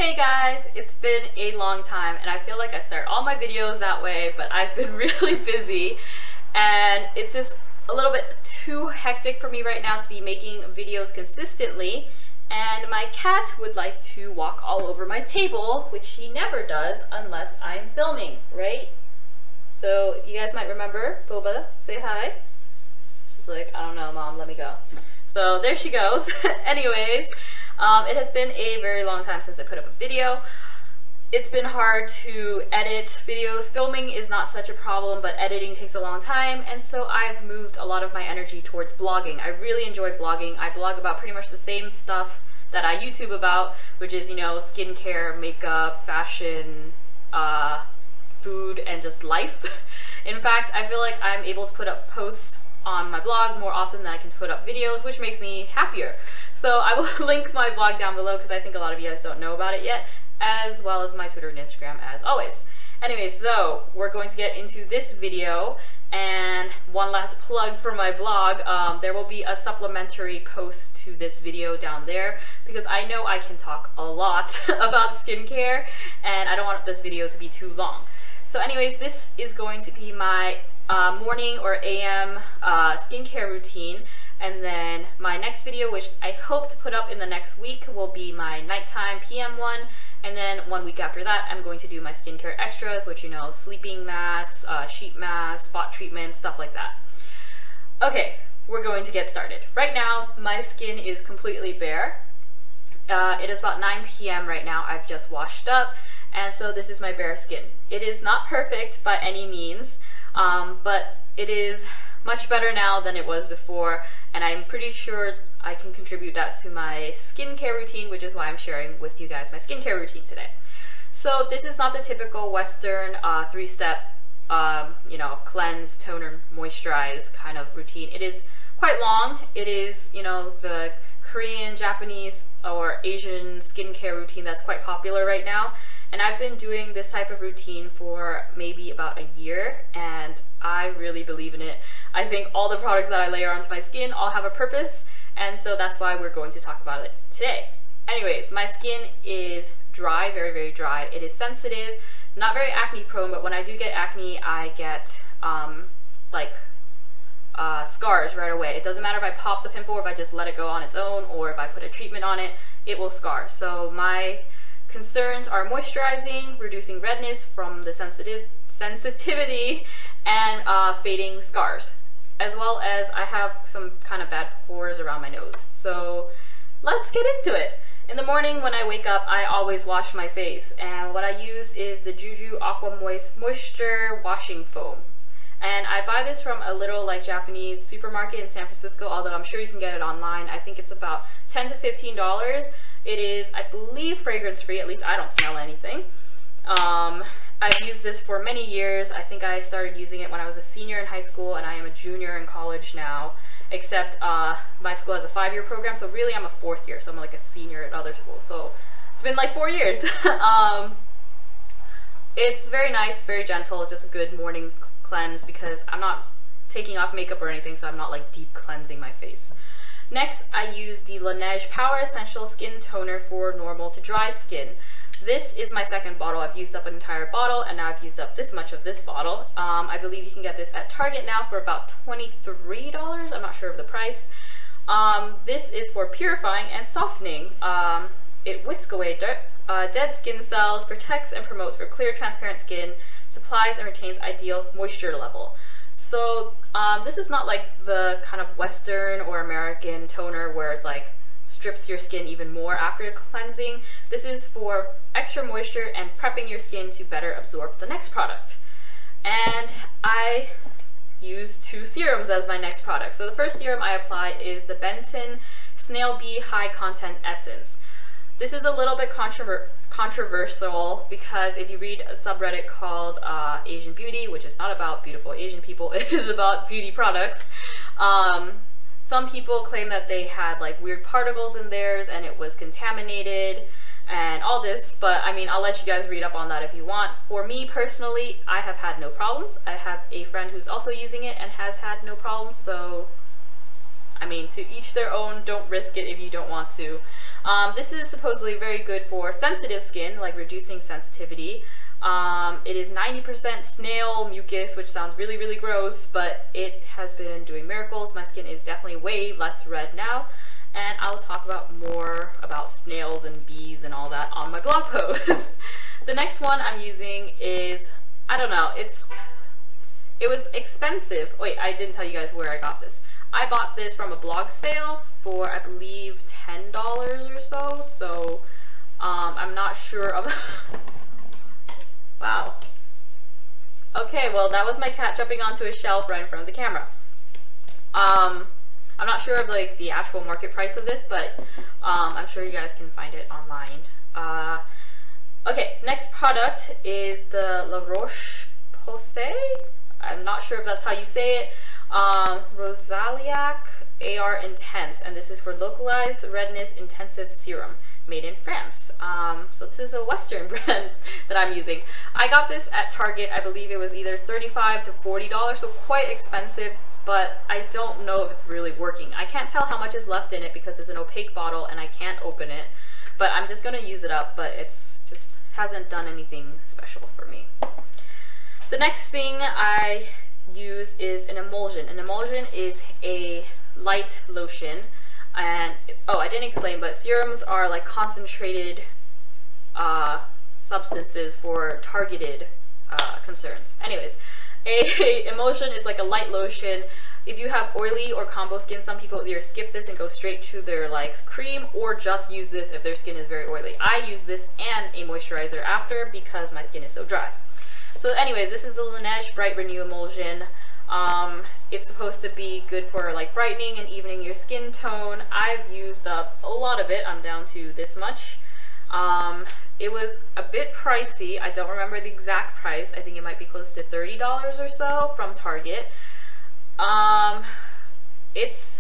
Hey guys, it's been a long time and I feel like I start all my videos that way, but I've been really busy and it's just a little bit too hectic for me right now to be making videos consistently, and my cat would like to walk all over my table, which he never does unless I'm filming, right? So you guys might remember Boba. Say hi. She's like, I don't know, Mom, let me go. So there she goes. Anyways, it has been a very long time since I put up a video. It's been hard to edit videos. Filming is not such a problem, but editing takes a long time, and so I've moved a lot of my energy towards blogging. I really enjoy blogging. I blog about pretty much the same stuff that I YouTube about, which is, you know, skincare, makeup, fashion, food, and just life. In fact, I feel like I'm able to put up posts on my blog more often than I can put up videos, which makes me happier. So I will link my blog down below because I think a lot of you guys don't know about it yet, as well as my Twitter and Instagram as always. Anyways, so we're going to get into this video, and one last plug for my blog. There will be a supplementary post to this video down there because I know I can talk a lot about skincare and I don't want this video to be too long. So anyways, this is going to be my morning or AM skincare routine, and then my next video, which I hope to put up in the next week, will be my nighttime PM one, and then 1 week after that I'm going to do my skincare extras, which, you know, sleeping masks, sheet masks, spot treatments, stuff like that. Okay, we're going to get started. Right now my skin is completely bare. It is about 9 p.m. right now. I've just washed up, and so this is my bare skin. It is not perfect by any means, but it is much better now than it was before, and I'm pretty sure I can contribute that to my skincare routine, which is why I'm sharing with you guys my skincare routine today. So this is not the typical Western 3-step, you know, cleanse, toner, moisturize kind of routine. It is quite long. It is, you know, the Korean, Japanese, or Asian skincare routine that's quite popular right now. And I've been doing this type of routine for maybe about a year, and I really believe in it. I think all the products that I layer onto my skin all have a purpose, and so that's why we're going to talk about it today. Anyways, my skin is dry, very, very dry. It is sensitive, not very acne prone, but when I do get acne, I get scars right away. It doesn't matter if I pop the pimple or if I just let it go on its own, or if I put a treatment on it, it will scar. So my concerns are moisturizing, reducing redness from the sensitivity, and fading scars, as well as I have some kind of bad pores around my nose. So let's get into it. In the morning when I wake up, I always wash my face, and what I use is the Juju Aqua Moist Moisture Washing Foam. And I buy this from a little Japanese supermarket in San Francisco, although I'm sure you can get it online. I think it's about $10 to $15. It is, I believe, fragrance free. At least I don't smell anything. I've used this for many years. I think I started using it when I was a senior in high school, and I am a junior in college now, except my school has a 5-year program, so really I'm a 4th year, so I'm like a senior at other schools. So it's been like 4 years. It's very nice, very gentle, just a good morning cleanse because I'm not taking off makeup or anything, so I'm not like deep cleansing my face. Next, I use the Laneige Power Essential Skin Toner for normal to dry skin. This is my second bottle. I've used up an entire bottle, and now I've used up this much of this bottle. I believe you can get this at Target now for about $23. I'm not sure of the price. This is for purifying and softening. It whisks away dead skin cells, protects and promotes for clear, transparent skin, supplies and retains ideal moisture level. So this is not like the kind of Western or American toner where it's like strips your skin even more after cleansing. This is for extra moisture and prepping your skin to better absorb the next product. And I use 2 serums as my next product. So the first serum I apply is the Benton Snail Bee High Content Essence. This is a little bit controversial because if you read a subreddit called Asian Beauty, which is not about beautiful Asian people, it is about beauty products, some people claim that they had like weird particles in theirs and it was contaminated and all this, but I mean, I'll let you guys read up on that if you want. For me personally, I have had no problems. I have a friend who's also using it and has had no problems, so I mean, to each their own. Don't risk it if you don't want to. This is supposedly very good for sensitive skin, like reducing sensitivity. It is 90% snail mucus, which sounds really, really gross, but it has been doing miracles. My skin is definitely way less red now, and I'll talk about more about snails and bees and all that on my blog post. The next one I'm using is, I don't know, it was expensive. Wait, I didn't tell you guys where I got this. I bought this from a blog sale for, I believe, $10 or so, so I'm not sure of... Wow. Okay, well, that was my cat jumping onto a shelf right in front of the camera. I'm not sure of like the actual market price of this, but I'm sure you guys can find it online. Okay, next product is the La Roche-Posay. I'm not sure if that's how you say it. Rosaliac AR Intense, and this is for localized redness intensive serum, made in France. So this is a Western brand that I'm using. I got this at Target. I believe it was either $35 to $40, so quite expensive, but I don't know if it's really working. I can't tell how much is left in it because it's an opaque bottle and I can't open it, but I'm just gonna use it up, but it's just hasn't done anything special for me. The next thing I use is an emulsion. An emulsion is a light lotion, and oh, I didn't explain, but serums are like concentrated substances for targeted concerns. Anyways, a emulsion is like a light lotion. If you have oily or combo skin, some people either skip this and go straight to their like cream, or just use this if their skin is very oily. I use this and a moisturizer after because my skin is so dry. So anyways, this is the Laneige Bright Renew Emulsion. It's supposed to be good for like brightening and evening your skin tone. I've used up a lot of it. I'm down to this much. It was a bit pricey. I don't remember the exact price. I think it might be close to $30 or so from Target. It's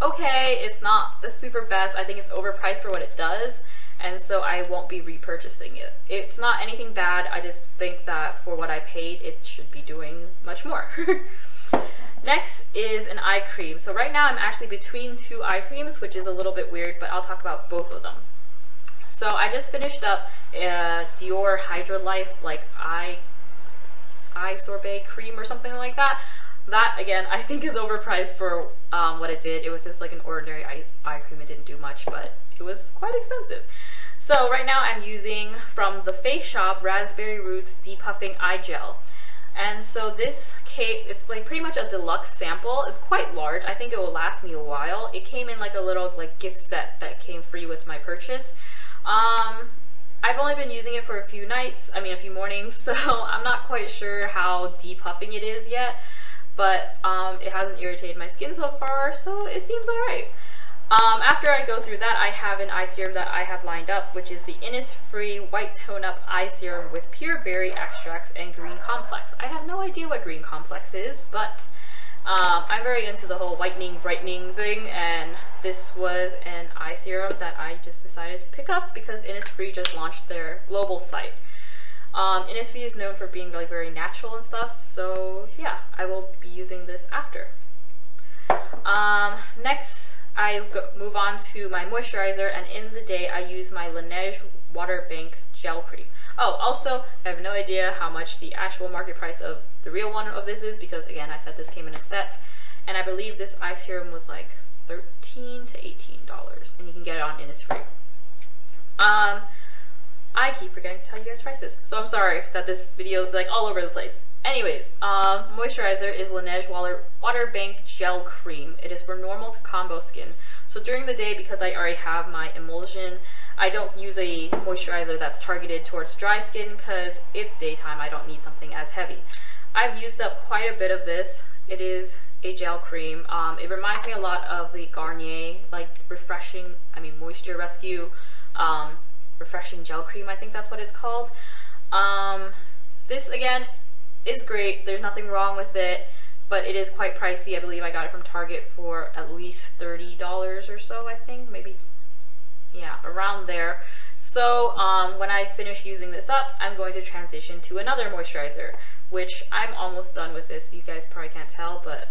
okay. It's not the super best. I think it's overpriced for what it does, and so I won't be repurchasing it. It's not anything bad. I just think that for what I paid, it should be doing much more. Next is an eye cream. So right now I'm actually between two eye creams, which is a little bit weird, but I'll talk about both of them. So I just finished up Dior Hydra Life like eye sorbet cream or something like that. That again I think is overpriced for what it did. It was just like an ordinary eye cream. It didn't do much, but it was quite expensive. So right now I'm using from the Face Shop Raspberry Roots Depuffing Eye Gel. And so this cake, it's like pretty much a deluxe sample. It's quite large. I think it will last me a while. It came in like a little like gift set that came free with my purchase. I've only been using it for a few nights, a few mornings, so I'm not quite sure how depuffing it is yet, but it hasn't irritated my skin so far, so it seems alright. After I go through that, I have an eye serum that I have lined up, which is the Innisfree White Tone Up Eye Serum with pure berry extracts and green complex. I have no idea what green complex is, but I'm very into the whole whitening, brightening thing, and this was an eye serum that I just decided to pick up because Innisfree just launched their global site. Innisfree is known for being like very natural and stuff, so yeah, I will be using this after. Next, I move on to my moisturizer, and in the day I use my Laneige Water Bank Gel Cream. Oh, also, I have no idea how much the actual market price of the real one of this is because, again, I said this came in a set, and I believe this eye serum was like $13 to $18, and you can get it on Innisfree. I keep forgetting to tell you guys prices, so I'm sorry that this video is like all over the place. Anyways, moisturizer is Laneige Water Bank Gel Cream. It is for normal to combo skin. So during the day, because I already have my emulsion, I don't use a moisturizer that's targeted towards dry skin because it's daytime. I don't need something as heavy. I've used up quite a bit of this. It is a gel cream. It reminds me a lot of the Garnier, like Moisture Rescue Refreshing Gel Cream. I think that's what it's called. This, again, is great. There's nothing wrong with it, but it is quite pricey. I believe I got it from Target for at least $30 or so, I think. Maybe, yeah, around there. So when I finish using this up, I'm going to transition to another moisturizer, which I'm almost done with this. You guys probably can't tell, but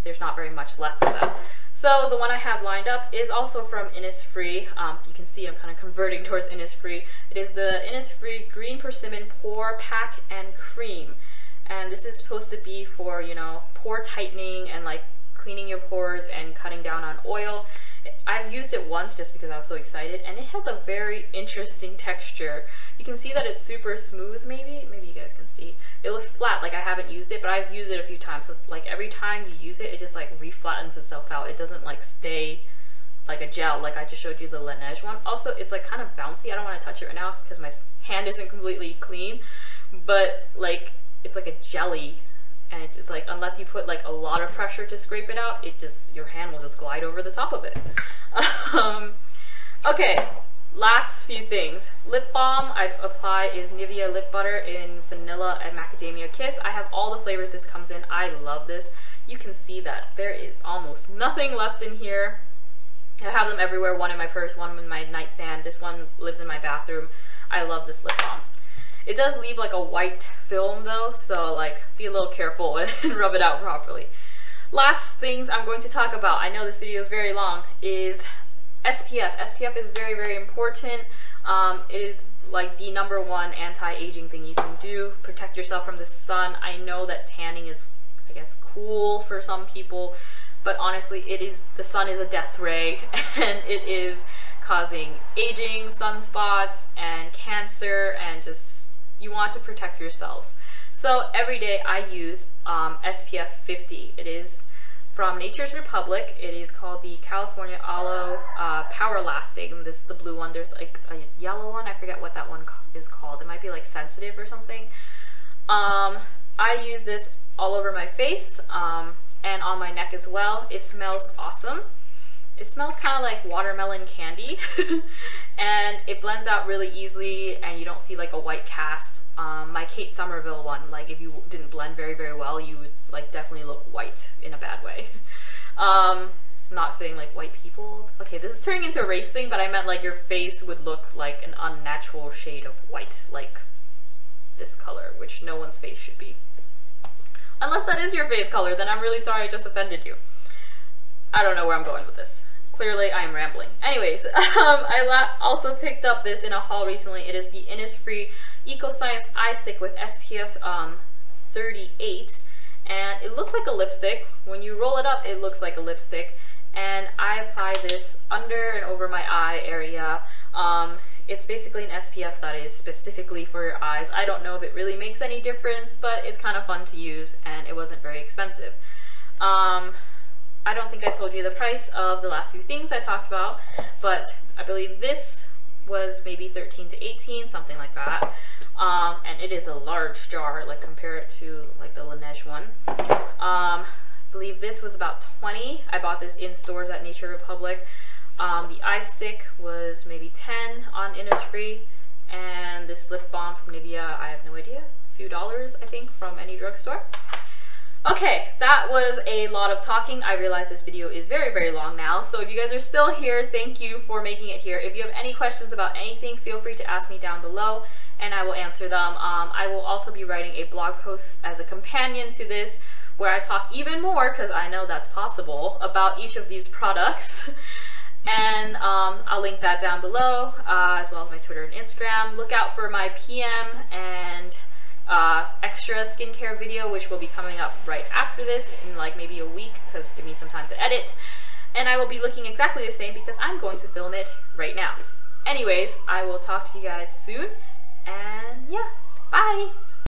there's not very much left of that. So the one I have lined up is also from Innisfree. You can see I'm kind of converting towards Innisfree. It is the Innisfree Green Persimmon Pore Pack and Cream. And this is supposed to be for, you know, pore tightening and like cleaning your pores and cutting down on oil. I've used it once just because I was so excited, and it has a very interesting texture. You can see that it's super smooth, maybe you guys can see. It looks flat, like I haven't used it, but I've used it a few times. So like every time you use it, it just like reflattens itself out. It doesn't like stay like a gel like I just showed you the Laneige one. Also, it's like kind of bouncy. I don't want to touch it right now because my hand isn't completely clean, but like it's like a jelly. And it's just like, unless you put like a lot of pressure to scrape it out, it just, your hand will just glide over the top of it. Okay, last few things. Lip balm I apply is Nivea Lip Butter in Vanilla and Macadamia Kiss. I have all the flavors this comes in. I love this. You can see that there is almost nothing left in here. I have them everywhere, one in my purse, one in my nightstand. This one lives in my bathroom. I love this lip balm. It does leave like a white film though, so like be a little careful and rub it out properly. Last things I'm going to talk about, I know this video is very long, is SPF. SPF is very, very important. It is like the #1 anti-aging thing you can do. Protect yourself from the sun. I know that tanning is, I guess, cool for some people, but honestly, the sun is a death ray, and it is causing aging, sunspots, and cancer, and just, you want to protect yourself. So every day I use SPF 50. It is from Nature's Republic. It is called the California Aloe Power Lasting. This is the blue one. There's like a yellow one. I forget what that one is called. It might be like sensitive or something. I use this all over my face and on my neck as well. It smells awesome. It smells kind of like watermelon candy and it blends out really easily and you don't see like a white cast. My Kate Somerville one, like if you didn't blend very, very well, you would like definitely look white in a bad way. Not saying like white people. Okay, this is turning into a race thing, but I meant like your face would look like an unnatural shade of white, like this color, which no one's face should be. Unless that is your face color, then I'm really sorry I just offended you. I don't know where I'm going with this. Clearly, I am rambling. Anyways, I also picked up this in a haul recently. It is the Innisfree Eco Science Eye Stick with SPF 38, and it looks like a lipstick. When you roll it up, it looks like a lipstick, and I apply this under and over my eye area. It's basically an SPF that is specifically for your eyes. I don't know if it really makes any difference, but it's kind of fun to use, and it wasn't very expensive. I don't think I told you the price of the last few things I talked about, but I believe this was maybe 13 to 18, something like that. And it is a large jar, like compare it to like the Laneige one. I believe this was about 20. I bought this in stores at Nature Republic. The eye stick was maybe 10 on Innisfree, and this lip balm from Nivea, I have no idea, a few dollars I think from any drugstore. Okay, that was a lot of talking. I realize this video is very, very long now, so if you guys are still here, thank you for making it here. If you have any questions about anything, feel free to ask me down below, and I will answer them. I will also be writing a blog post as a companion to this, where I talk even more, because I know that's possible, about each of these products. And I'll link that down below, as well as my Twitter and Instagram. Look out for my PM and extra skincare video, which will be coming up right after this in like maybe a week, because give me some time to edit, and I will be looking exactly the same because I'm going to film it right now. Anyways, I will talk to you guys soon, and yeah, bye.